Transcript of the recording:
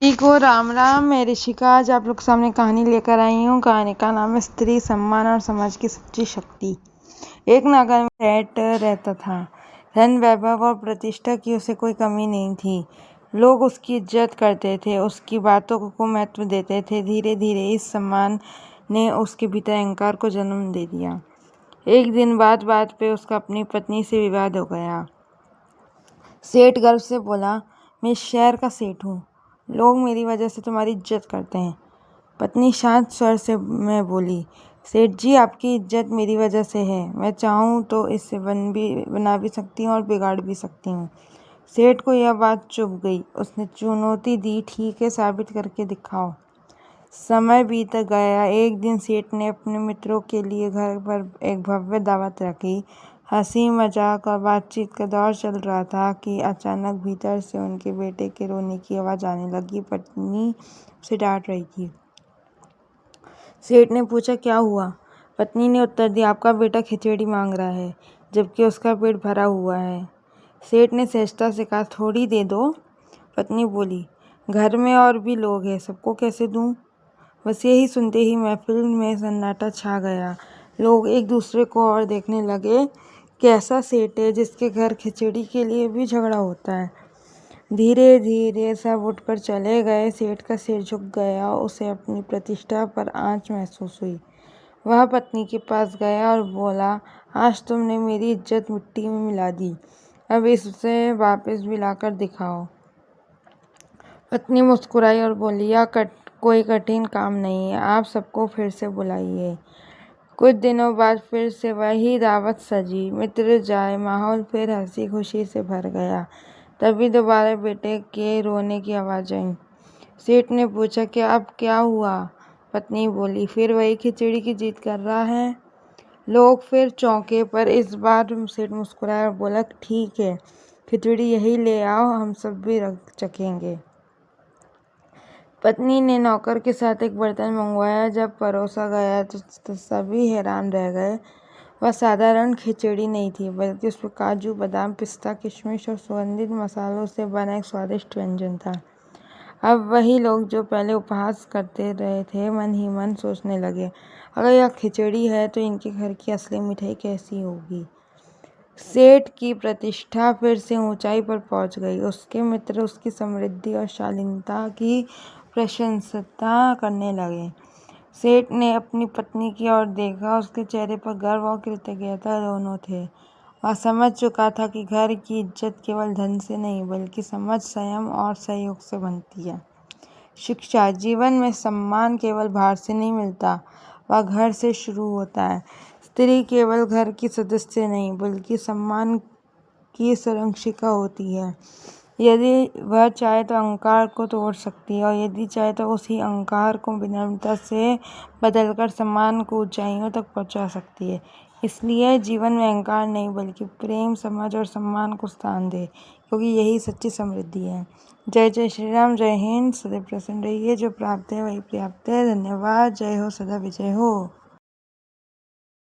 जी को राम राम। मैं ऋषिका आज आप लोग के सामने कहानी लेकर आई हूँ। कहानी का नाम है स्त्री सम्मान और समाज की सच्ची शक्ति। एक नगर में सेठ रहता था। धन वैभव और प्रतिष्ठा की उसे कोई कमी नहीं थी। लोग उसकी इज्जत करते थे, उसकी बातों को महत्व देते थे। धीरे धीरे इस सम्मान ने उसके भीतर अहंकार को जन्म दे दिया। एक दिन बात बात पे उसका अपनी पत्नी से विवाद हो गया। सेठ गर्व से बोला, मैं इस शहर का सेठ हूँ, लोग मेरी वजह से तुम्हारी इज्जत करते हैं। पत्नी शांत स्वर से मैं बोली, सेठ जी आपकी इज्जत मेरी वजह से है। मैं चाहूँ तो इससे बना भी सकती हूँ और बिगाड़ भी सकती हूँ। सेठ को यह बात चुभ गई। उसने चुनौती दी, ठीक है, साबित करके दिखाओ। समय बीत गया। एक दिन सेठ ने अपने मित्रों के लिए घर पर एक भव्य दावत रखी। हंसी मजाक और बातचीत का दौर चल रहा था कि अचानक भीतर से उनके बेटे के रोने की आवाज़ आने लगी। पत्नी उसे डांट रही थी। सेठ ने पूछा, क्या हुआ? पत्नी ने उत्तर दिया, आपका बेटा खिचड़ी मांग रहा है, जबकि उसका पेट भरा हुआ है। सेठ ने सहजता से कहा, थोड़ी दे दो। पत्नी बोली, घर में और भी लोग हैं, सबको कैसे दूं? बस यही सुनते ही महफिल में सन्नाटा छा गया। लोग एक दूसरे को और देखने लगे। कैसा सेठ है जिसके घर खिचड़ी के लिए भी झगड़ा होता है। धीरे धीरे सब उठकर चले गए। सेठ का सिर झुक गया। उसे अपनी प्रतिष्ठा पर आंच महसूस हुई। वह पत्नी के पास गया और बोला, आज तुमने मेरी इज्जत मिट्टी में मिला दी, अब इसे वापस मिलाकर दिखाओ। पत्नी मुस्कुराई और बोली, यह कोई कठिन काम नहीं है, आप सबको फिर से बुलाइए। कुछ दिनों बाद फिर से वही दावत सजी। मित्र जाए, माहौल फिर हंसी खुशी से भर गया। तभी दोबारा बेटे के रोने की आवाज़ आई। सेठ ने पूछा, कि अब क्या हुआ? पत्नी बोली, फिर वही खिचड़ी की जिद कर रहा है। लोग फिर चौंके, पर इस बार सेठ मुस्कुराया और बोला, ठीक है, खिचड़ी यही ले आओ, हम सब भी चखेंगे। पत्नी ने नौकर के साथ एक बर्तन मंगवाया। जब परोसा गया तो सभी हैरान रह गए। वह साधारण खिचड़ी नहीं थी, बल्कि उसमें काजू, बादाम, पिस्ता, किशमिश और सुगंधित मसालों से बना एक स्वादिष्ट व्यंजन था। अब वही लोग जो पहले उपहास करते रहे थे, मन ही मन सोचने लगे, अगर यह खिचड़ी है तो इनके घर की असली मिठाई कैसी होगी। सेठ की प्रतिष्ठा फिर से ऊंचाई पर पहुंच गई। उसके मित्र उसकी समृद्धि और शालीनता की प्रशंसा करने लगे। सेठ ने अपनी पत्नी की ओर देखा। उसके चेहरे पर गर्व और कृतज्ञता दोनों थे। वह समझ चुका था कि घर की इज्जत केवल धन से नहीं, बल्कि समझ, संयम और सहयोग से बनती है। शिक्षा। जीवन में सम्मान केवल बाहर से नहीं मिलता, वह घर से शुरू होता है। स्त्री केवल घर की सदस्य नहीं, बल्कि सम्मान की संरक्षिका होती है। यदि वह चाहे तो अहंकार को तोड़ सकती है, और यदि चाहे तो उसी अहंकार को विनम्रता से बदलकर सम्मान को ऊंचाइयों तक पहुंचा सकती है। इसलिए जीवन में अहंकार नहीं, बल्कि प्रेम, समझ और सम्मान को स्थान दे, क्योंकि यही सच्ची समृद्धि है। जय जय श्री राम। जय हिंद। सदैव प्रसन्न रहिए। जो प्राप्त है वही पर्याप्त है। धन्यवाद। जय हो, सदा विजय हो।